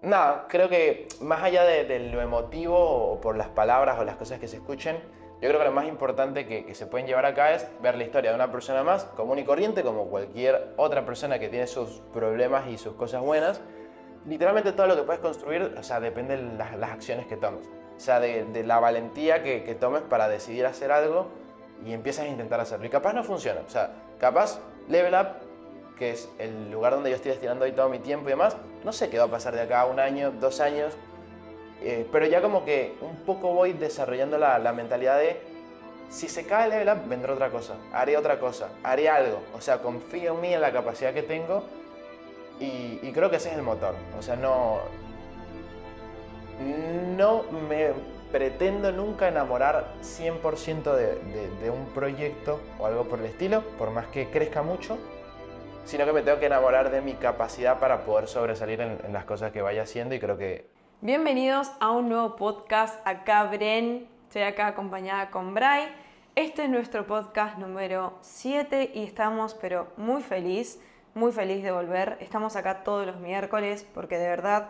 Nada, creo que más allá de lo emotivo o por las palabras o las cosas que se escuchen, yo creo que lo más importante que se pueden llevar acá es ver la historia de una persona más común y corriente, como cualquier otra persona que tiene sus problemas y sus cosas buenas. Literalmente todo lo que puedes construir, o sea, depende de las acciones que tomes. O sea, de la valentía que tomes para decidir hacer algo y empiezas a intentar hacerlo. Y capaz no funciona. O sea, capaz Level Up, que es el lugar donde yo estoy destinando hoy todo mi tiempo y demás, no sé qué va a pasar de acá a un año, 2 años, pero ya como que un poco voy desarrollando la mentalidad de si se cae el level up, vendrá otra cosa, haré algo. O sea, confío en mí, en la capacidad que tengo y creo que ese es el motor. O sea, no me pretendo nunca enamorar 100% de un proyecto o algo por el estilo, por más que crezca mucho, sino que me tengo que enamorar de mi capacidad para poder sobresalir en las cosas que vaya haciendo y creo que... Bienvenidos a un nuevo podcast. Acá Bren, estoy acá acompañada con Bray. Este es nuestro podcast número 7 y estamos pero muy feliz de volver. Estamos acá todos los miércoles porque de verdad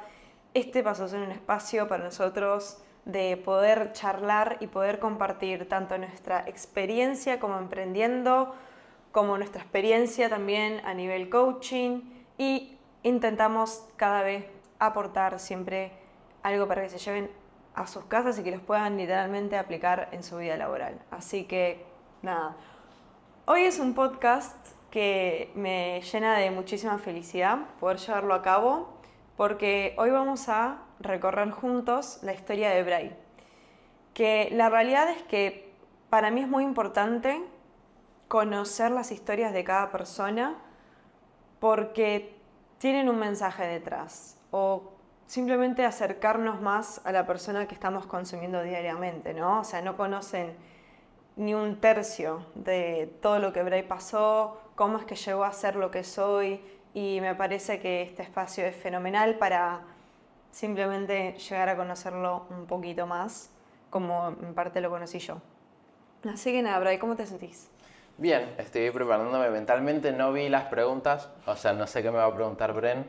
este pasó a ser un espacio para nosotros de poder charlar y poder compartir tanto nuestra experiencia como emprendiendo, como nuestra experiencia también a nivel coaching y intentamos cada vez aportar siempre algo para que se lleven a sus casas y que los puedan literalmente aplicar en su vida laboral. Así que nada, hoy es un podcast que me llena de muchísima felicidad poder llevarlo a cabo porque hoy vamos a recorrer juntos la historia de Bray, que la realidad es que para mí es muy importante conocer las historias de cada persona porque tienen un mensaje detrás o simplemente acercarnos más a la persona que estamos consumiendo diariamente, ¿no? O sea, no conocen ni un tercio de todo lo que Bray pasó, cómo es que llegó a ser lo que soy y me parece que este espacio es fenomenal para simplemente llegar a conocerlo un poquito más, como en parte lo conocí yo. Así que nada, Bray, ¿cómo te sentís? Bien, estoy preparándome mentalmente, no vi las preguntas, o sea, no sé qué me va a preguntar Bren,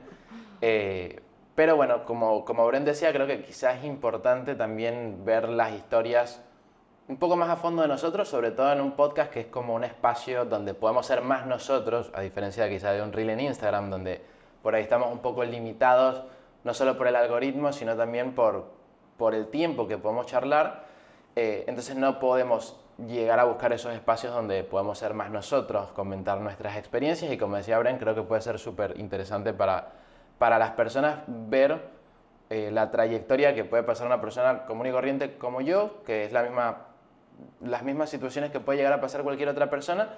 pero bueno, como Bren decía, creo que quizás es importante también ver las historias un poco más a fondo de nosotros, sobre todo en un podcast que es como un espacio donde podemos ser más nosotros, a diferencia quizás de un reel en Instagram, donde por ahí estamos un poco limitados, no solo por el algoritmo, sino también por el tiempo que podemos charlar. Entonces no podemos llegar a buscar esos espacios donde podemos ser más nosotros, comentar nuestras experiencias y como decía Bren, creo que puede ser súper interesante para las personas ver la trayectoria que puede pasar una persona común y corriente como yo, que es las mismas situaciones que puede llegar a pasar cualquier otra persona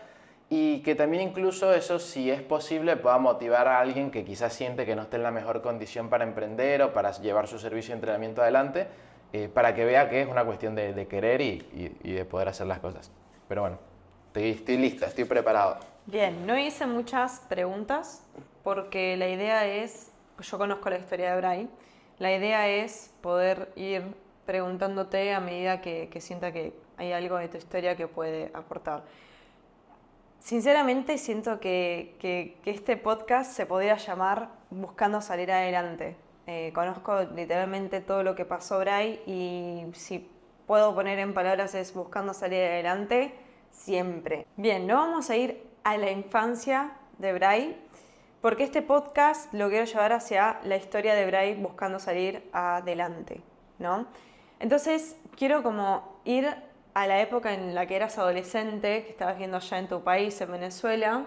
y que también incluso eso, si es posible, pueda motivar a alguien que quizás siente que no esté en la mejor condición para emprender o para llevar su servicio de entrenamiento adelante, para que vea que es una cuestión de querer y de poder hacer las cosas. Pero bueno, estoy lista, estoy preparado. Bien, no hice muchas preguntas porque la idea es, yo conozco la historia de Bray, la idea es poder ir preguntándote a medida que sienta que hay algo de tu historia que puede aportar. Sinceramente siento que este podcast se podría llamar Buscando salir adelante. Conozco literalmente todo lo que pasó Bray y si puedo poner en palabras es Buscando salir adelante siempre. Bien, no vamos a ir a la infancia de Bray porque este podcast lo quiero llevar hacia la historia de Bray buscando salir adelante, ¿no? Entonces quiero como ir a la época en la que eras adolescente, que estabas viendo allá en tu país, en Venezuela,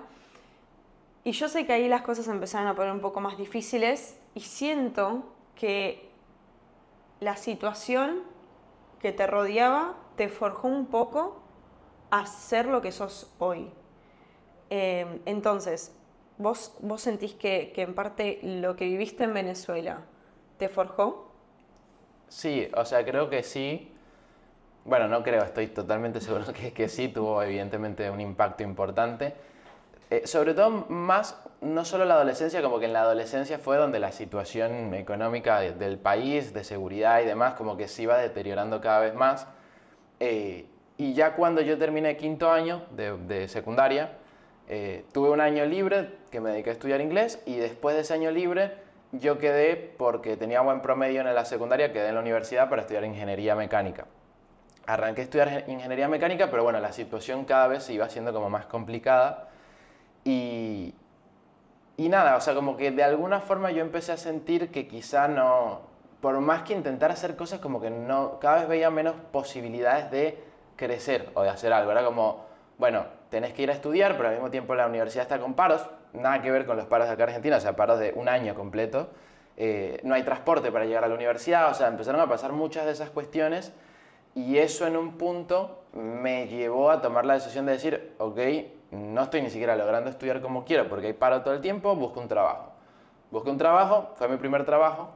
y yo sé que ahí las cosas empezaron a poner un poco más difíciles y siento que la situación que te rodeaba te forjó un poco a ser lo que sos hoy. Entonces, ¿vos sentís que en parte lo que viviste en Venezuela te forjó? Sí, o sea, creo que sí. Bueno, no creo, estoy totalmente seguro que sí, tuvo evidentemente un impacto importante. Sobre todo más, no solo la adolescencia, como que en la adolescencia fue donde la situación económica del país, de seguridad y demás, como que se iba deteriorando cada vez más. Y ya cuando yo terminé quinto año de secundaria, tuve un año libre que me dediqué a estudiar inglés y después de ese año libre yo quedé, porque tenía buen promedio en la secundaria, quedé en la universidad para estudiar ingeniería mecánica. Arranqué a estudiar ingeniería mecánica, pero bueno, la situación cada vez se iba haciendo como más complicada y, y nada, o sea, como que de alguna forma yo empecé a sentir que quizá no, por más que intentara hacer cosas, como que no, cada vez veía menos posibilidades de crecer o de hacer algo. Era como, bueno, tenés que ir a estudiar, pero al mismo tiempo la universidad está con paros, nada que ver con los paros de acá en Argentina, o sea, paros de un año completo. No hay transporte para llegar a la universidad, o sea, empezaron a pasar muchas de esas cuestiones y eso en un punto me llevó a tomar la decisión de decir, ok, no estoy ni siquiera logrando estudiar como quiero porque hay paro todo el tiempo, busco un trabajo. Busqué un trabajo, fue mi primer trabajo.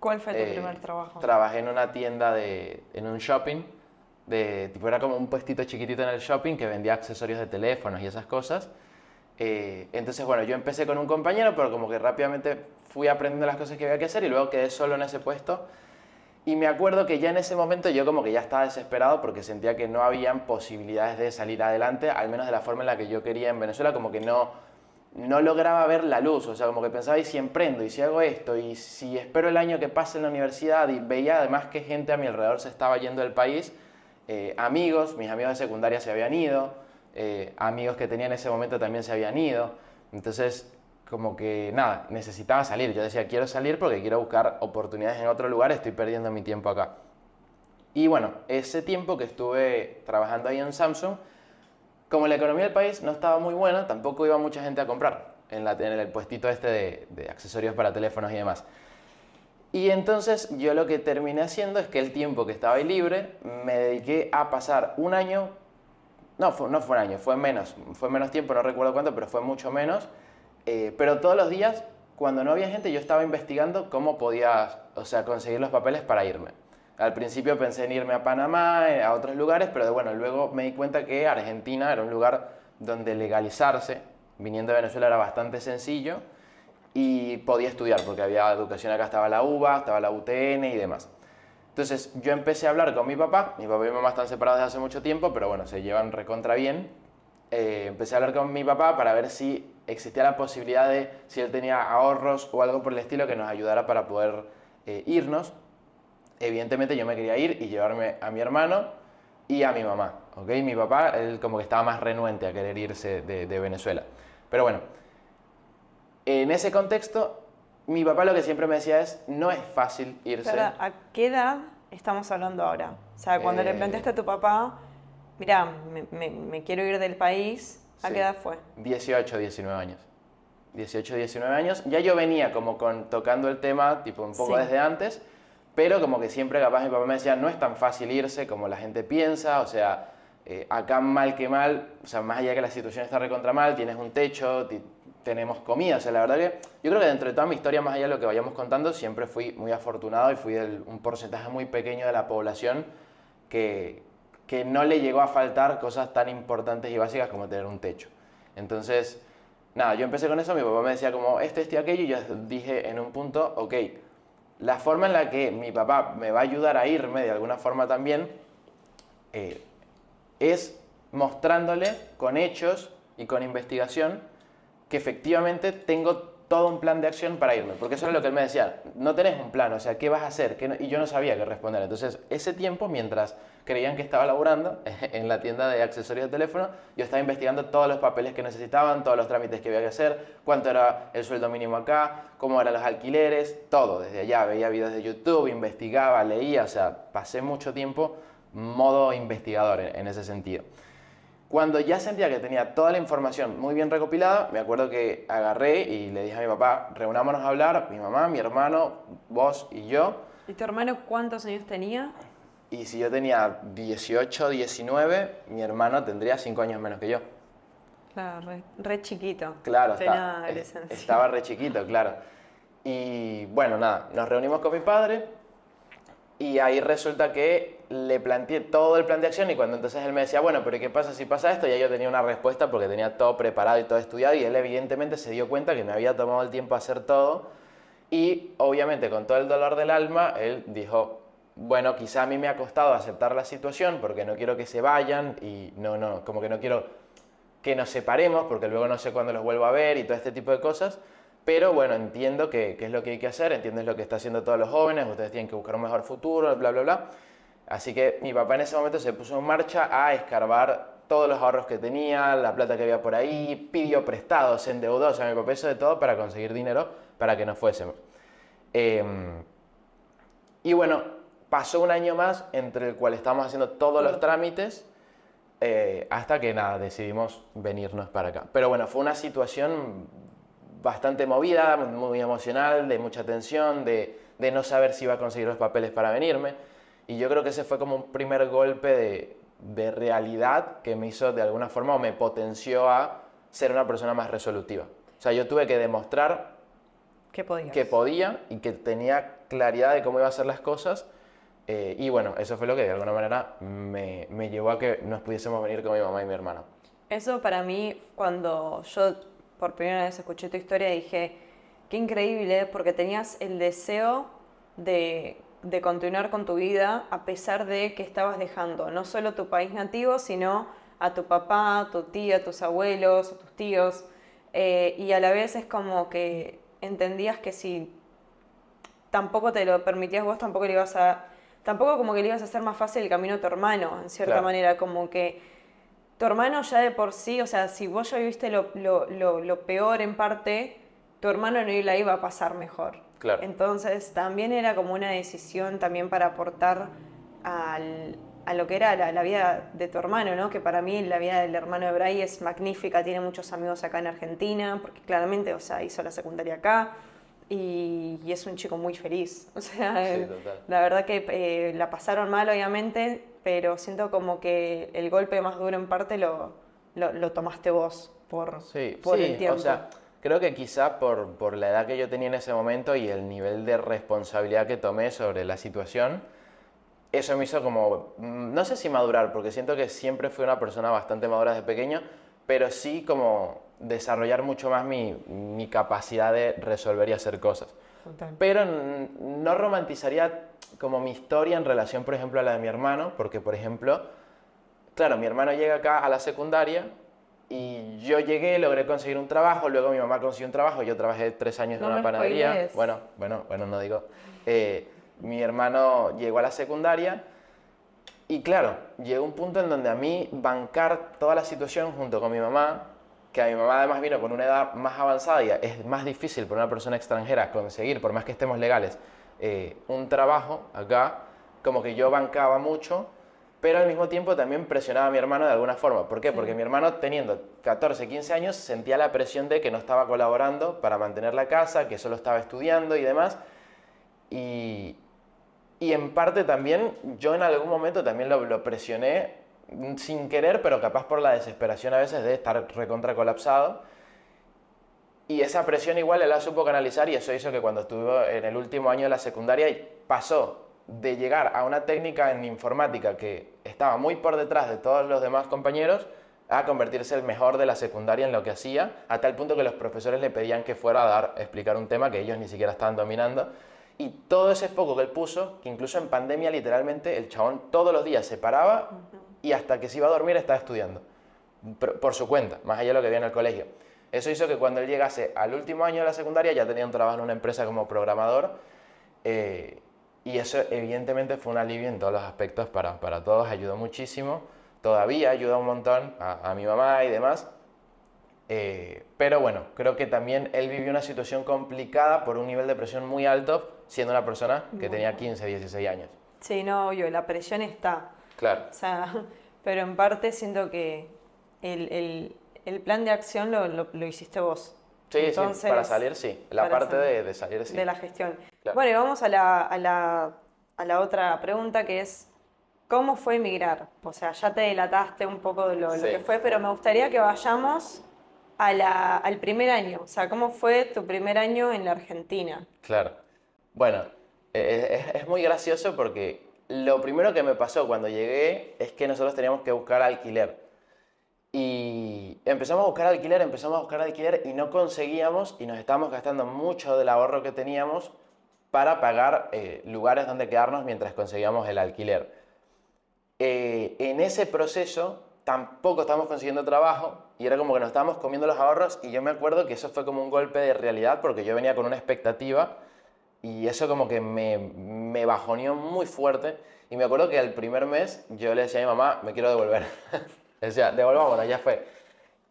¿Cuál fue tu primer trabajo? Trabajé en una tienda, en un shopping, tipo era como un puestito chiquitito en el shopping que vendía accesorios de teléfonos y esas cosas. Entonces, bueno, yo empecé con un compañero, pero como que rápidamente fui aprendiendo las cosas que había que hacer y luego quedé solo en ese puesto. Y me acuerdo que ya en ese momento yo como que ya estaba desesperado porque sentía que no habían posibilidades de salir adelante, al menos de la forma en la que yo quería en Venezuela, como que no lograba ver la luz, o sea, como que pensaba, ¿y si emprendo? ¿Y si hago esto? ¿Y si espero el año que pase en la universidad? Y veía además que gente a mi alrededor se estaba yendo del país, amigos, mis amigos de secundaria se habían ido, amigos que tenía en ese momento también se habían ido, entonces como que nada, necesitaba salir, yo decía, quiero salir porque quiero buscar oportunidades en otro lugar, estoy perdiendo mi tiempo acá. Y bueno, ese tiempo que estuve trabajando ahí en Samsung, como la economía del país no estaba muy buena, tampoco iba mucha gente a comprar en el puestito este de accesorios para teléfonos y demás. Y entonces yo lo que terminé haciendo es que el tiempo que estaba ahí libre me dediqué a pasar un año, no fue un año, fue menos tiempo, no recuerdo cuánto, pero fue mucho menos. Pero todos los días, cuando no había gente, yo estaba investigando cómo podía, o sea, conseguir los papeles para irme. Al principio pensé en irme a Panamá, a otros lugares, pero bueno, luego me di cuenta que Argentina era un lugar donde legalizarse, viniendo de Venezuela, era bastante sencillo y podía estudiar, porque había educación acá, estaba la UBA, estaba la UTN y demás. Entonces yo empecé a hablar con mi papá y mi mamá están separados desde hace mucho tiempo, pero bueno, se llevan recontra bien. Empecé a hablar con mi papá para ver si existía la posibilidad de, si él tenía ahorros o algo por el estilo que nos ayudara para poder irnos. Evidentemente yo me quería ir y llevarme a mi hermano y a mi mamá, ¿ok? Mi papá, él como que estaba más renuente a querer irse de Venezuela. Pero bueno, en ese contexto, mi papá lo que siempre me decía es, no es fácil irse. Pero, ¿a qué edad estamos hablando ahora? O sea, cuando le planteaste a tu papá, mira, me quiero ir del país, ¿a Sí, qué edad fue? 18, 19 años. 18, 19 años. Ya yo venía como tocando el tema, tipo un poco Sí. desde antes, pero como que siempre capaz mi papá me decía, no es tan fácil irse como la gente piensa, o sea, acá mal que mal, o sea, más allá de que la situación está recontra mal, tienes un techo, tenemos comida, o sea, la verdad que yo creo que dentro de toda mi historia, más allá de lo que vayamos contando, siempre fui muy afortunado y fui un porcentaje muy pequeño de la población que no le llegó a faltar cosas tan importantes y básicas como tener un techo. Entonces, nada, yo empecé con eso, mi papá me decía como esto y aquello, y yo dije en un punto, ok, la forma en la que mi papá me va a ayudar a irme de alguna forma también es mostrándole con hechos y con investigación que efectivamente tengo todo un plan de acción para irme, porque eso es lo que él me decía, no tenés un plan, o sea, ¿qué vas a hacer? Y yo no sabía qué responder. Entonces, ese tiempo, mientras creían que estaba laburando en la tienda de accesorios de teléfono, yo estaba investigando todos los papeles que necesitaban, todos los trámites que había que hacer, cuánto era el sueldo mínimo acá, cómo eran los alquileres, todo, desde allá, veía videos de YouTube, investigaba, leía, o sea, pasé mucho tiempo modo investigador en ese sentido. Cuando ya sentía que tenía toda la información muy bien recopilada, me acuerdo que agarré y le dije a mi papá, reunámonos a hablar, mi mamá, mi hermano, vos y yo. ¿Y tu hermano cuántos años tenía? Y si yo tenía 18, 19, mi hermano tendría 5 años menos que yo. Claro, re chiquito. Claro, Plena adolescencia. estaba re chiquito, claro. Y bueno, nada, nos reunimos con mi padre y ahí resulta que le planteé todo el plan de acción y cuando entonces él me decía, bueno, pero ¿qué pasa si pasa esto? Ya yo tenía una respuesta porque tenía todo preparado y todo estudiado y él evidentemente se dio cuenta que me había tomado el tiempo a hacer todo y obviamente con todo el dolor del alma, él dijo, bueno, quizá a mí me ha costado aceptar la situación porque no quiero que se vayan y como que no quiero que nos separemos porque luego no sé cuándo los vuelvo a ver y todo este tipo de cosas, pero bueno, entiendo que es lo que hay que hacer, entiendo es lo que está haciendo todos los jóvenes, ustedes tienen que buscar un mejor futuro, bla, bla, bla. Así que mi papá en ese momento se puso en marcha a escarbar todos los ahorros que tenía, la plata que había por ahí, pidió prestado, se endeudó, o sea, mi papá hizo de todo para conseguir dinero para que nos fuésemos. Y bueno, pasó un año más entre el cual estábamos haciendo todos los trámites hasta que nada, decidimos venirnos para acá. Pero bueno, fue una situación bastante movida, muy emocional, de mucha tensión, de no saber si iba a conseguir los papeles para venirme. Y yo creo que ese fue como un primer golpe de realidad que me hizo de alguna forma o me potenció a ser una persona más resolutiva. O sea, yo tuve que demostrar ¿Qué podías? que podía y que tenía claridad de cómo iba a hacer las cosas. Y bueno, eso fue lo que de alguna manera me llevó a que nos pudiésemos venir con mi mamá y mi hermano. Eso para mí, cuando yo por primera vez escuché tu historia, dije, qué increíble, porque tenías el deseo de continuar con tu vida a pesar de que estabas dejando no solo tu país nativo, sino a tu papá, a tu tía, a tus abuelos, a tus tíos. Y a la vez es como que entendías que si tampoco te lo permitías vos, tampoco como que le ibas a hacer más fácil el camino a tu hermano, en cierta Claro. manera, como que tu hermano ya de por sí, o sea, si vos ya viviste lo peor en parte, tu hermano no la iba a pasar mejor. Claro. Entonces también era como una decisión también para aportar a lo que era la vida de tu hermano, ¿no? Que para mí la vida del hermano de Bray es magnífica, tiene muchos amigos acá en Argentina, porque claramente, o sea, hizo la secundaria acá y es un chico muy feliz. O sea, Sí, total. la verdad que la pasaron mal, obviamente, pero siento como que el golpe más duro en parte lo tomaste vos Sí, por sí, el tiempo. o sea, creo que quizá por la edad que yo tenía en ese momento y el nivel de responsabilidad que tomé sobre la situación, eso me hizo como, no sé si madurar, porque siento que siempre fui una persona bastante madura desde pequeño, pero sí como desarrollar mucho más mi capacidad de resolver y hacer cosas. Total. Pero no romantizaría como mi historia en relación, por ejemplo, a la de mi hermano, porque, por ejemplo, claro, mi hermano llega acá a la secundaria y yo llegué, logré conseguir un trabajo, luego mi mamá consiguió un trabajo, yo trabajé 3 años en No una me panadería. spoilees. Bueno, no digo. Mi hermano llegó a la secundaria y claro, llegó un punto en donde a mí bancar toda la situación junto con mi mamá, que a mi mamá además vino con una edad más avanzada y es más difícil para una persona extranjera conseguir, por más que estemos legales, un trabajo acá, como que yo bancaba mucho, pero al mismo tiempo también presionaba a mi hermano de alguna forma. ¿Por qué? Sí. Porque mi hermano teniendo 14, 15 años sentía la presión de que no estaba colaborando para mantener la casa, que solo estaba estudiando y demás. Y, y en parte también, yo en algún momento también lo presioné sin querer, pero capaz por la desesperación a veces de estar recontra colapsado. Y esa presión igual él la supo canalizar y eso hizo que cuando estuve en el último año de la secundaria pasó de llegar a una técnica en informática que estaba muy por detrás de todos los demás compañeros a convertirse el mejor de la secundaria en lo que hacía, a tal punto que los profesores le pedían que fuera a explicar un tema que ellos ni siquiera estaban dominando. Y todo ese foco que él puso, que incluso en pandemia literalmente el chabón todos los días se paraba y hasta que se iba a dormir estaba estudiando, por su cuenta, más allá de lo que veía en el colegio. Eso hizo que cuando él llegase al último año de la secundaria ya tenía un trabajo en una empresa como programador y eso evidentemente fue un alivio en todos los aspectos para todos, ayudó muchísimo, todavía ayuda un montón a mi mamá y demás. Pero bueno, creo que también él vivió una situación complicada por un nivel de presión muy alto, siendo una persona que tenía 15, 16 años. Sí, no, obvio, la presión está. Claro. O sea, pero en parte siento que el plan de acción lo hiciste vos. Sí, Entonces, sí, para salir sí. La para parte salir de salir sí. de la gestión. Claro. Bueno, y vamos a la otra pregunta que es, ¿cómo fue emigrar? O sea, ya te delataste un poco de lo Sí. que fue, pero me gustaría que vayamos al primer año. O sea, ¿cómo fue tu primer año en la Argentina? Claro. Bueno, es muy gracioso porque lo primero que me pasó cuando llegué es que nosotros teníamos que buscar alquiler. Y empezamos a buscar alquiler y no conseguíamos y nos estábamos gastando mucho del ahorro que teníamos para pagar lugares donde quedarnos mientras conseguíamos el alquiler. En ese proceso tampoco estábamos consiguiendo trabajo y era como que nos estábamos comiendo los ahorros y yo me acuerdo que eso fue como un golpe de realidad porque yo venía con una expectativa y eso como que me bajoneó muy fuerte y me acuerdo que el primer mes yo le decía a mi mamá, me quiero devolver. Le decía, devolvámonos, ya fue.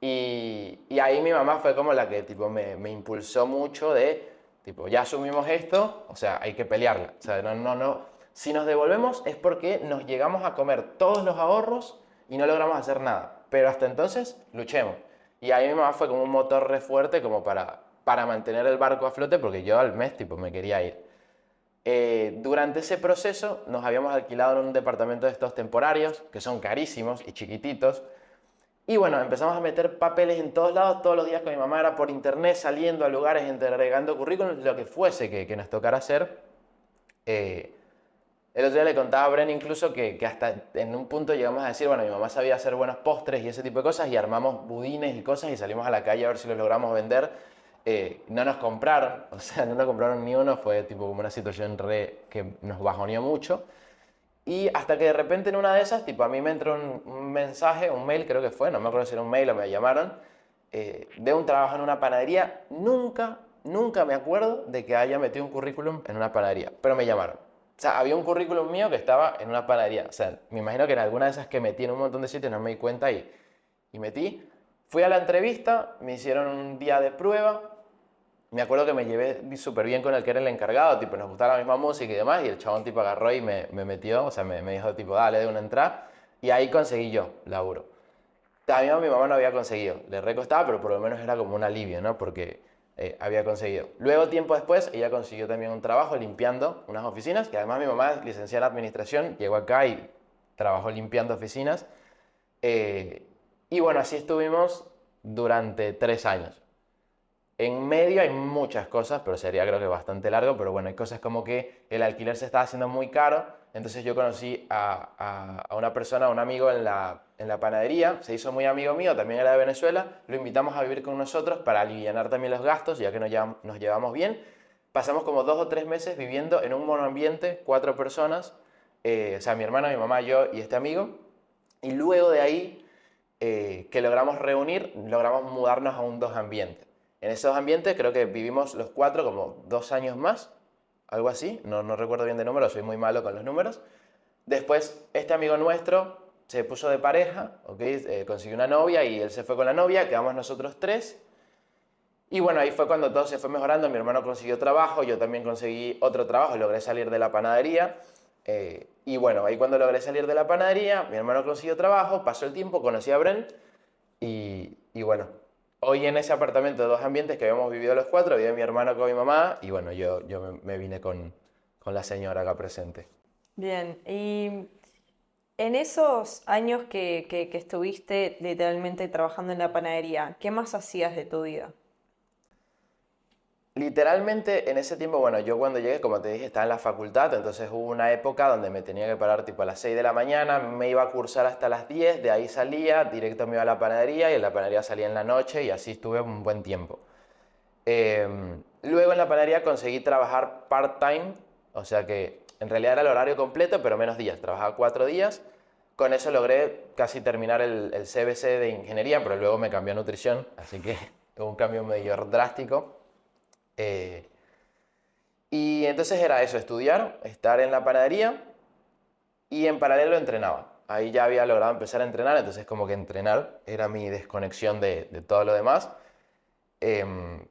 Y ahí mi mamá fue como la que tipo, me impulsó mucho de, tipo, ya asumimos esto, o sea, hay que pelearla. O sea, no. Si nos devolvemos es porque nos llegamos a comer todos los ahorros y no logramos hacer nada. Pero hasta entonces, luchemos. Y ahí mi mamá fue como un motor re fuerte como para mantener el barco a flote porque yo al mes, tipo, me quería ir. Durante ese proceso nos habíamos alquilado en un departamento de estos temporarios, que son carísimos y chiquititos. Y bueno, empezamos a meter papeles en todos lados, todos los días con mi mamá era por internet, saliendo a lugares, entregando currículums, lo que fuese que nos tocara hacer. El otro día le contaba a Bren incluso que hasta en un punto llegamos a decir, bueno, mi mamá sabía hacer buenos postres y ese tipo de cosas y armamos budines y cosas y salimos a la calle a ver si los logramos vender. No nos compraron, o sea, no nos compraron ni uno, fue tipo como una situación que nos bajoneó mucho. Y hasta que de repente en una de esas, tipo a mí me entró un mensaje, un mail creo que fue, no me acuerdo si era un mail o me llamaron, de un trabajo en una panadería. Nunca me acuerdo de que haya metido un currículum en una panadería, pero me llamaron. O sea, había un currículum mío que estaba en una panadería. O sea, me imagino que en alguna de esas que metí en un montón de sitios no me di cuenta y metí. Fui a la entrevista, me hicieron un día de prueba. Me acuerdo que me llevé súper bien con el que era el encargado, tipo, nos gustaba la misma música y demás, y el chabón tipo agarró y me metió, o sea, me dijo tipo, dale, de una entrada, y ahí conseguí yo laburo. También mi mamá no había conseguido, le recostaba, pero por lo menos era como un alivio, ¿no? Porque había conseguido. Luego, tiempo después, ella consiguió también un trabajo limpiando unas oficinas, que además mi mamá es licenciada en administración, llegó acá y trabajó limpiando oficinas. Y bueno, así estuvimos durante 3 años. En medio hay muchas cosas, pero sería creo que bastante largo, pero bueno, hay cosas como que el alquiler se estaba haciendo muy caro, entonces yo conocí a una persona, a un amigo en la panadería, se hizo muy amigo mío, también era de Venezuela, lo invitamos a vivir con nosotros para alivianar también los gastos, ya que nos llevamos bien. Pasamos como 2 o 3 meses viviendo en un monoambiente, 4 personas, o sea, mi hermana, mi mamá, yo y este amigo, y luego de ahí que logramos reunir, logramos mudarnos a un dos ambientes. En esos ambientes creo que vivimos los 4 como 2 años más, algo así, no recuerdo bien de números, soy muy malo con los números. Después este amigo nuestro se puso de pareja, ¿okay? Consiguió una novia y él se fue con la novia, quedamos nosotros 3. Y bueno, ahí fue cuando todo se fue mejorando, mi hermano consiguió trabajo, yo también conseguí otro trabajo, logré salir de la panadería. Y bueno, ahí cuando logré salir de la panadería, mi hermano consiguió trabajo, pasó el tiempo, conocí a Bren y bueno, hoy en ese apartamento de dos ambientes que habíamos vivido los 4, vive mi hermano con mi mamá y bueno, yo me vine con la señora acá presente. Bien, y en esos años que estuviste literalmente trabajando en la panadería, ¿qué más hacías de tu vida? Literalmente en ese tiempo, bueno, yo cuando llegué, como te dije, estaba en la facultad, entonces hubo una época donde me tenía que parar tipo a las 6 de la mañana, me iba a cursar hasta las 10, de ahí salía, directo me iba a la panadería y en la panadería salía en la noche y así estuve un buen tiempo. Luego en la panadería conseguí trabajar part-time, o sea que en realidad era el horario completo, pero menos días, trabajaba 4 días. Con eso logré casi terminar el CBC de ingeniería, pero luego me cambié a nutrición, así que hubo un cambio medio drástico. Eh, y entonces era eso, estudiar, estar en la panadería y en paralelo entrenaba. Ahí ya había logrado empezar a entrenar, entonces como que entrenar era mi desconexión de todo lo demás. Em,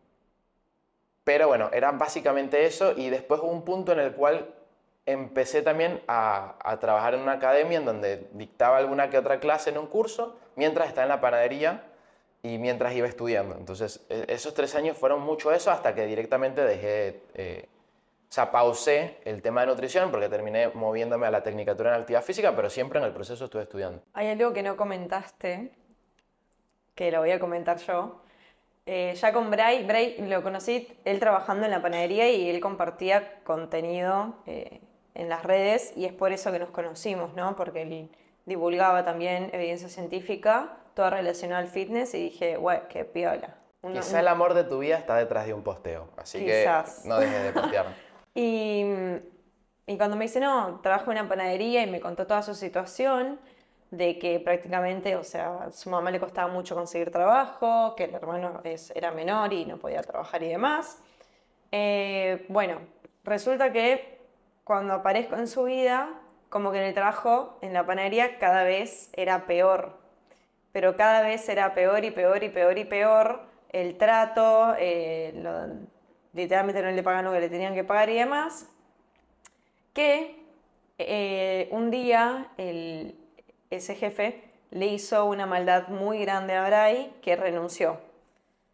pero bueno, era básicamente eso y después hubo un punto en el cual empecé también a trabajar en una academia en donde dictaba alguna que otra clase en un curso mientras estaba en la panadería y mientras iba estudiando. Entonces, esos 3 años fueron mucho eso hasta que directamente dejé, o sea, pausé el tema de nutrición porque terminé moviéndome a la tecnicatura en actividad física, pero siempre en el proceso estuve estudiando. Hay algo que no comentaste, que lo voy a comentar yo. Ya con Bray lo conocí, él trabajando en la panadería y él compartía contenido en las redes y es por eso que nos conocimos, ¿no? Porque él divulgaba también evidencia científica, todo relacionado al fitness y dije, güey, qué piola. Quizá el amor de tu vida está detrás de un posteo, así Quizás. que no dejes de postear. Y, y cuando me dice, no, trabajo en una panadería y me contó toda su situación, de que prácticamente, o sea, a su mamá le costaba mucho conseguir trabajo, que el hermano era menor y no podía trabajar y demás. Bueno, resulta que cuando aparezco en su vida, como que en el trabajo, en la panadería, cada vez era peor. Pero cada vez era peor y peor y peor y peor el trato, literalmente no le pagan lo que le tenían que pagar y demás, que un día ese jefe le hizo una maldad muy grande a Bray que renunció.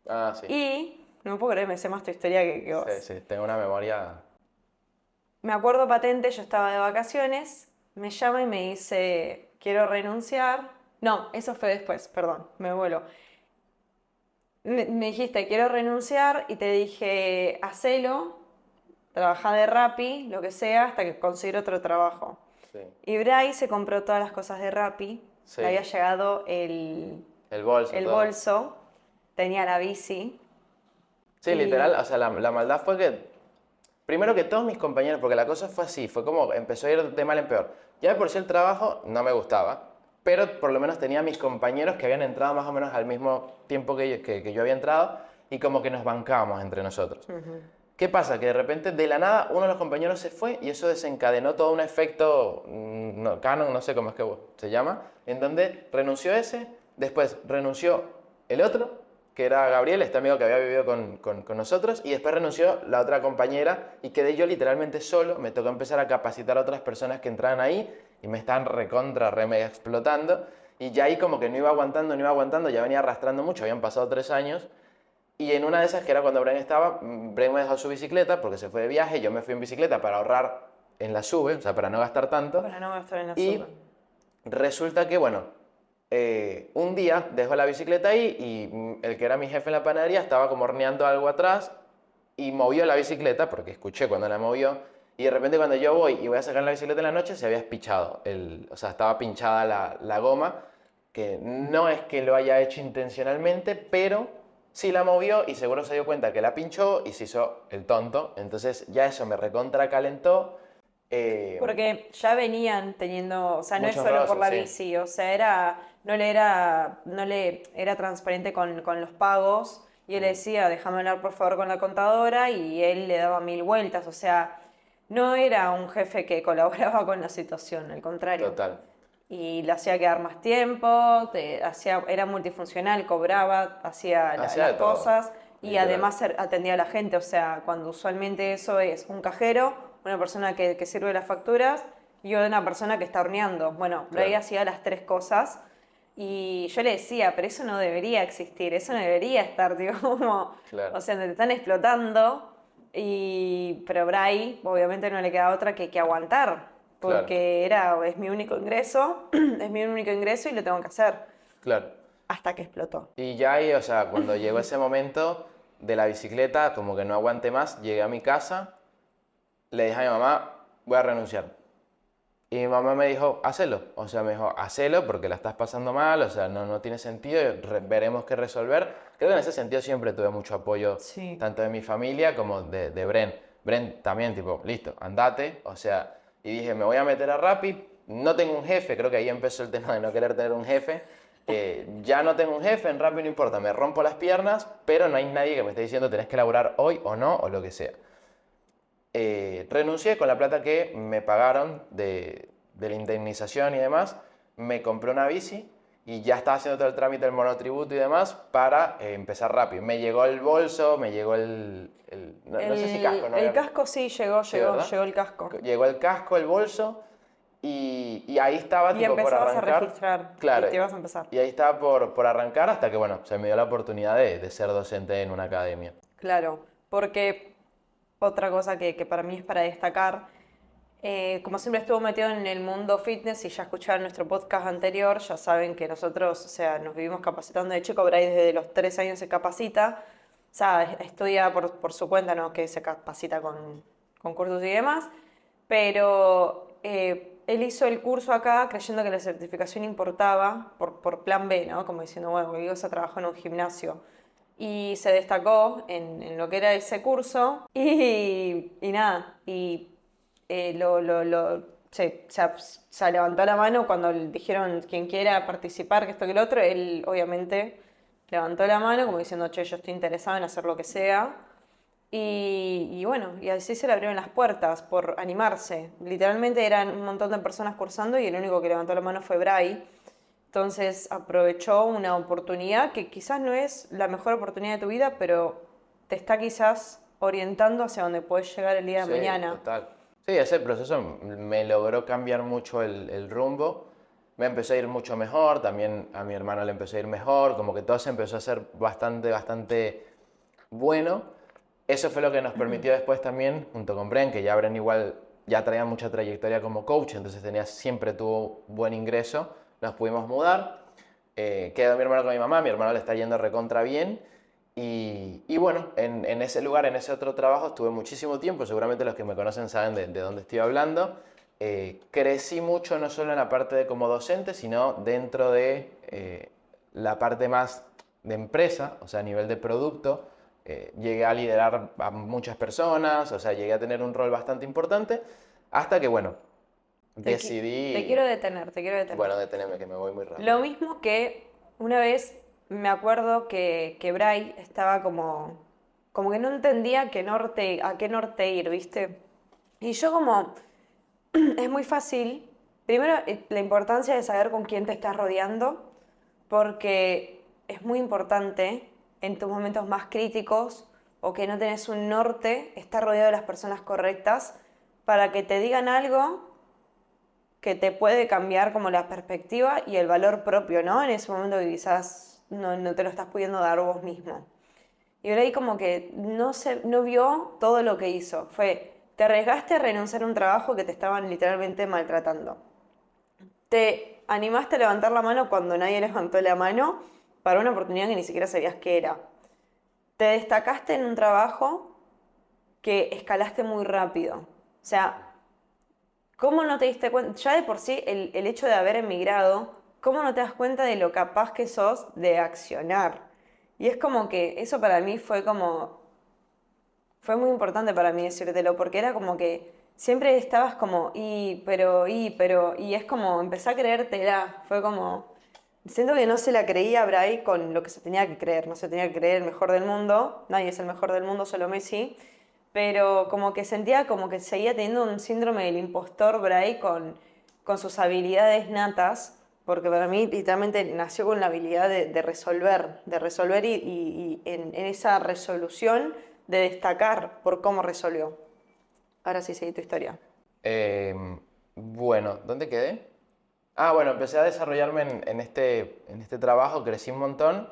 Ah, sí. Y no puedo creer, me sé más tu historia que vos. Sí, sí, tengo una memoria. Me acuerdo patente, yo estaba de vacaciones, me llama y me dice, quiero renunciar. No, eso fue después, perdón, me vuelo. Me dijiste, quiero renunciar y te dije, hacelo, trabajá de Rappi, lo que sea, hasta que consiga otro trabajo. Sí. Y Bray se compró todas las cosas de Rappi, Sí. le había llegado El bolso, el todo. bolso, tenía la bici. Sí, literal, o sea, la maldad fue que, primero que todos mis compañeros, porque la cosa fue así, fue como empezó a ir de mal en peor. Ya de por sí el trabajo no me gustaba, pero por lo menos tenía mis compañeros que habían entrado más o menos al mismo tiempo que yo había entrado y como que nos bancábamos entre nosotros. ¿Qué pasa? Que de repente, de la nada, uno de los compañeros se fue y eso desencadenó todo un efecto canon, no sé cómo es que se llama, en donde renunció ese, después renunció el otro, que era Gabriel, este amigo que había vivido con nosotros, y después renunció la otra compañera y quedé yo literalmente solo, me tocó empezar a capacitar a otras personas que entraban ahí y me estaban recontra, re mega explotando, y ya ahí como que no iba aguantando, ya venía arrastrando mucho, habían pasado 3 años. Y en una de esas, que era cuando Bren estaba, Bren me dejó su bicicleta porque se fue de viaje, yo me fui en bicicleta para ahorrar en la SUBE, o sea, para no gastar tanto. Para no gastar en la Y suba. resulta que, bueno, un día dejó la bicicleta ahí y el que era mi jefe en la panadería estaba como horneando algo atrás y movió la bicicleta, porque escuché cuando la movió, y de repente cuando yo voy y voy a sacar la bicicleta en la noche se había espichado, o sea, estaba pinchada la goma, que no es que lo haya hecho intencionalmente, pero sí la movió y seguro se dio cuenta que la pinchó y se hizo el tonto, entonces ya eso me recontra calentó. Porque ya venían teniendo, o sea, no es Muchos solo por roces, la sí, bici, o sea, no le era transparente con los pagos y él le decía, déjame hablar por favor con la contadora y él le daba 1000 vueltas, o sea, no era un jefe que colaboraba con la situación, al contrario. total. Y le hacía quedar más tiempo, era multifuncional, cobraba, hacía Hacía las de todo, cosas y literal. además atendía a la gente. O sea, cuando usualmente eso es un cajero, una persona que sirve las facturas y una persona que está horneando. Bueno, Bray Claro, hacía las tres cosas y yo le decía, pero eso no debería existir, eso no debería estar, digo, como, claro, o sea, te están explotando. Pero Bray, obviamente, no le queda otra que aguantar, claro, porque es mi único ingreso, es mi único ingreso y lo tengo que hacer. claro. Hasta que explotó. Y ya ahí, o sea, cuando llegó ese momento de la bicicleta, como que no aguanté más, llegué a mi casa, le dije a mi mamá, voy a renunciar. Y mi mamá me dijo, hacelo. O sea, me dijo, hacelo porque la estás pasando mal, o sea, no tiene sentido, veremos qué resolver. Creo que en ese sentido siempre tuve mucho apoyo, Sí. tanto de mi familia como de Bren. Bren también, tipo, listo, andate. O sea, y dije, me voy a meter a Rappi, no tengo un jefe, creo que ahí empezó el tema de no querer tener un jefe. Ya no tengo un jefe, en Rappi no importa, me rompo las piernas, pero no hay nadie que me esté diciendo tenés que laburar hoy o no, o lo que sea. Renuncié con la plata que me pagaron de la indemnización y demás, me compré una bici y ya estaba haciendo todo el trámite del monotributo y demás para empezar rápido. Me llegó el bolso, me llegó no sé si casco, ¿no? El casco sí llegó, Sí, ¿verdad? llegó el casco. Llegó el casco, el bolso y ahí estaba Y tipo por empezabas a arrancar. registrar y Claro, te ibas a empezar. y ahí estaba por arrancar hasta que, bueno, se me dio la oportunidad de ser docente en una academia. Claro, porque otra cosa que para mí es para destacar, como siempre estuvo metido en el mundo fitness y ya escucharon nuestro podcast anterior, ya saben que nosotros, o sea, nos vivimos capacitando de chico, Bray desde los 3 años se capacita, o sea, estudia por su cuenta, ¿no? Que se capacita con cursos y demás, pero él hizo el curso acá creyendo que la certificación importaba por plan B, ¿no? Como diciendo, bueno, yo a trabajar en un gimnasio y se destacó en lo que era ese curso y nada, y se levantó la mano cuando le dijeron quien quiera participar, que esto que lo otro, él obviamente levantó la mano como diciendo, che, yo estoy interesado en hacer lo que sea. Y bueno, y así se le abrieron las puertas por animarse. Literalmente eran un montón de personas cursando y el único que levantó la mano fue Bray. Entonces aprovechó una oportunidad que quizás no es la mejor oportunidad de tu vida, pero te está quizás orientando hacia donde puedes llegar el día de Sí, mañana. total. Sí, ese proceso me logró cambiar mucho el rumbo. Me empezó a ir mucho mejor, también a mi hermano le empezó a ir mejor, como que todo se empezó a hacer bastante bueno. Eso fue lo que nos permitió después también, junto con Bren, que ya Bren igual ya traía mucha trayectoria como coach, entonces siempre tuvo buen ingreso, nos pudimos mudar, quedó mi hermano con mi hermano le está yendo recontra bien, y bueno, en ese lugar, en ese otro trabajo, estuve muchísimo tiempo, seguramente los que me conocen saben de dónde estoy hablando. Crecí mucho no solo en la parte de como docente, sino dentro de la parte más de empresa, o sea, a nivel de producto. Llegué a liderar a muchas personas, o sea, llegué a tener un rol bastante importante, hasta que, bueno, decidí... Te quiero detener, te quiero detener. Bueno, detenerme, que me voy muy rápido. Lo mismo que una vez me acuerdo que Bray estaba como que no entendía a qué norte ir, ¿viste? Y yo como, es muy fácil, primero la importancia de saber con quién te estás rodeando, porque es muy importante en tus momentos más críticos o que no tenés un norte, estar rodeado de las personas correctas para que te digan algo que te puede cambiar como la perspectiva y el valor propio, ¿no? En ese momento que quizás no te lo estás pudiendo dar vos mismo. Y ahora ahí como que no vio todo lo que hizo. Te arriesgaste a renunciar a un trabajo que te estaban literalmente maltratando. Te animaste a levantar la mano cuando nadie levantó la mano para una oportunidad que ni siquiera sabías qué era. Te destacaste en un trabajo que escalaste muy rápido. O sea, ¿cómo no te diste cuenta? Ya de por sí, el hecho de haber emigrado, ¿cómo no te das cuenta de lo capaz que sos de accionar? Y es como que eso para mí fue muy importante para mí decírtelo, porque era como que siempre estabas como, y es como, empecé a creértela, fue como, siento que no se la creía a Bray con lo que se tenía que creer, no se tenía que creer el mejor del mundo, nadie es el mejor del mundo, solo Messi, pero como que sentía como que seguía teniendo un síndrome del impostor Bray con sus habilidades natas, porque para mí literalmente nació con la habilidad de resolver y en esa resolución de destacar por cómo resolvió. Ahora sí, seguí tu historia. Bueno, ¿dónde quedé? Ah, bueno, empecé a desarrollarme en este trabajo, crecí un montón,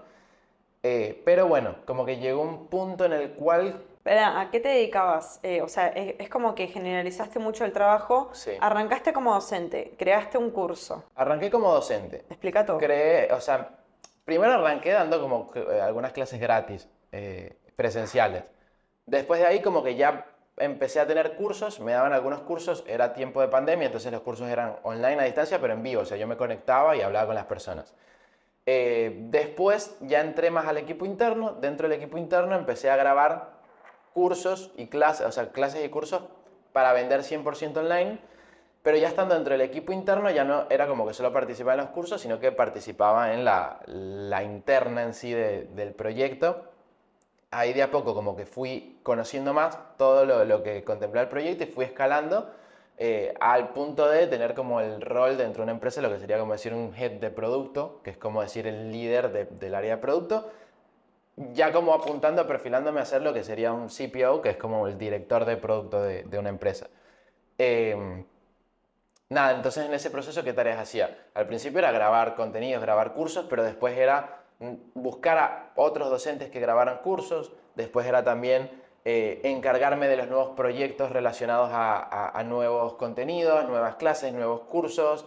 pero bueno, como que llegó un punto en el cual... Espera, ¿a qué te dedicabas? O sea, es como que generalizaste mucho el trabajo. Sí. Arrancaste como docente, creaste un curso. Arranqué como docente. Explica todo. O sea, primero arranqué dando como algunas clases gratis, presenciales. Después de ahí como que ya empecé a tener cursos, me daban algunos cursos, era tiempo de pandemia, entonces los cursos eran online a distancia, pero en vivo, o sea, yo me conectaba y hablaba con las personas. Después ya entré más al equipo interno, dentro del equipo interno empecé a grabar cursos y clases, o sea, clases y cursos para vender 100% online, pero ya estando dentro del equipo interno ya no era como que solo participaba en los cursos, sino que participaba en la interna en sí del proyecto. Ahí de a poco como que fui conociendo más todo lo que contemplaba el proyecto y fui escalando al punto de tener como el rol dentro de una empresa, lo que sería como decir un head de producto, que es como decir el líder del área de producto, ya como apuntando, perfilándome a ser lo que sería un CPO, que es como el director de producto de una empresa. Nada, entonces en ese proceso, ¿qué tareas hacía? Al principio era grabar contenidos, grabar cursos, pero después era buscar a otros docentes que grabaran cursos, después era también encargarme de los nuevos proyectos relacionados a nuevos contenidos, nuevas clases, nuevos cursos.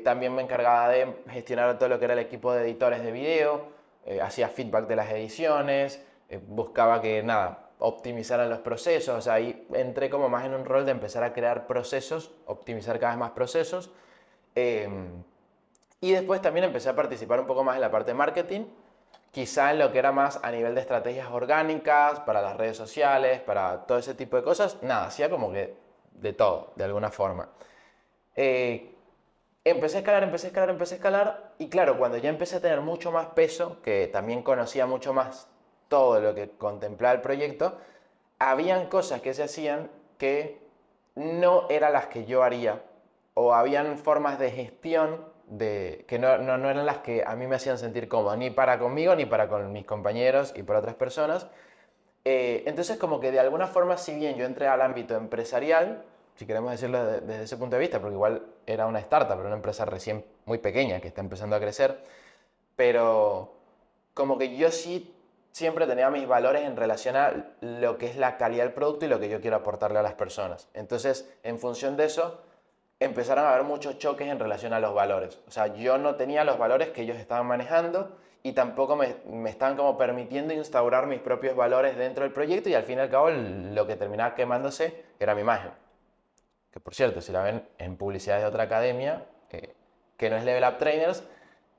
También me encargaba de gestionar todo lo que era el equipo de editores de video, hacía feedback de las ediciones, buscaba que, nada, optimizaran los procesos, o sea, ahí entré como más en un rol de empezar a crear procesos, optimizar cada vez más procesos. Y después también empecé a participar un poco más en la parte de marketing, quizá en lo que era más a nivel de estrategias orgánicas, para las redes sociales, para todo ese tipo de cosas. Nada, hacía como que de todo, de alguna forma. Eh, empecé a escalar, empecé a escalar, empecé a escalar y claro, cuando ya empecé a tener mucho más peso, que también conocía mucho más todo lo que contemplaba el proyecto, habían cosas que se hacían que no eran las que yo haría o habían formas de gestión que no eran las que a mí me hacían sentir cómodo, ni para conmigo, ni para con mis compañeros y para otras personas. Entonces, como que de alguna forma, si bien yo entré al ámbito empresarial, si queremos decirlo desde ese punto de vista, porque igual era una startup, era una empresa recién muy pequeña que está empezando a crecer, pero como que yo sí siempre tenía mis valores en relación a lo que es la calidad del producto y lo que yo quiero aportarle a las personas. Entonces, en función de eso, empezaron a haber muchos choques en relación a los valores. O sea, yo no tenía los valores que ellos estaban manejando y tampoco me estaban como permitiendo instaurar mis propios valores dentro del proyecto y al fin y al cabo lo que terminaba quemándose era mi imagen. Que por cierto, si la ven en publicidad de otra academia, que no es Level Up Trainers,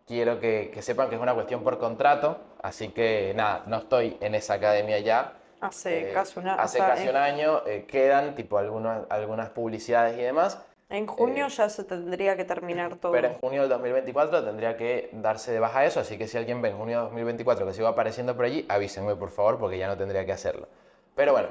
quiero que sepan que es una cuestión por contrato, así que nada, no estoy en esa academia ya. Hace casi una, o Hace sea, casi un año quedan tipo algunas publicidades y demás. en junio ya se tendría que terminar Pero en todo. junio del 2024 tendría que darse de baja eso, así que si alguien ve en junio de 2024 que sigo apareciendo por allí, avísenme por favor porque ya no tendría que hacerlo. Pero bueno,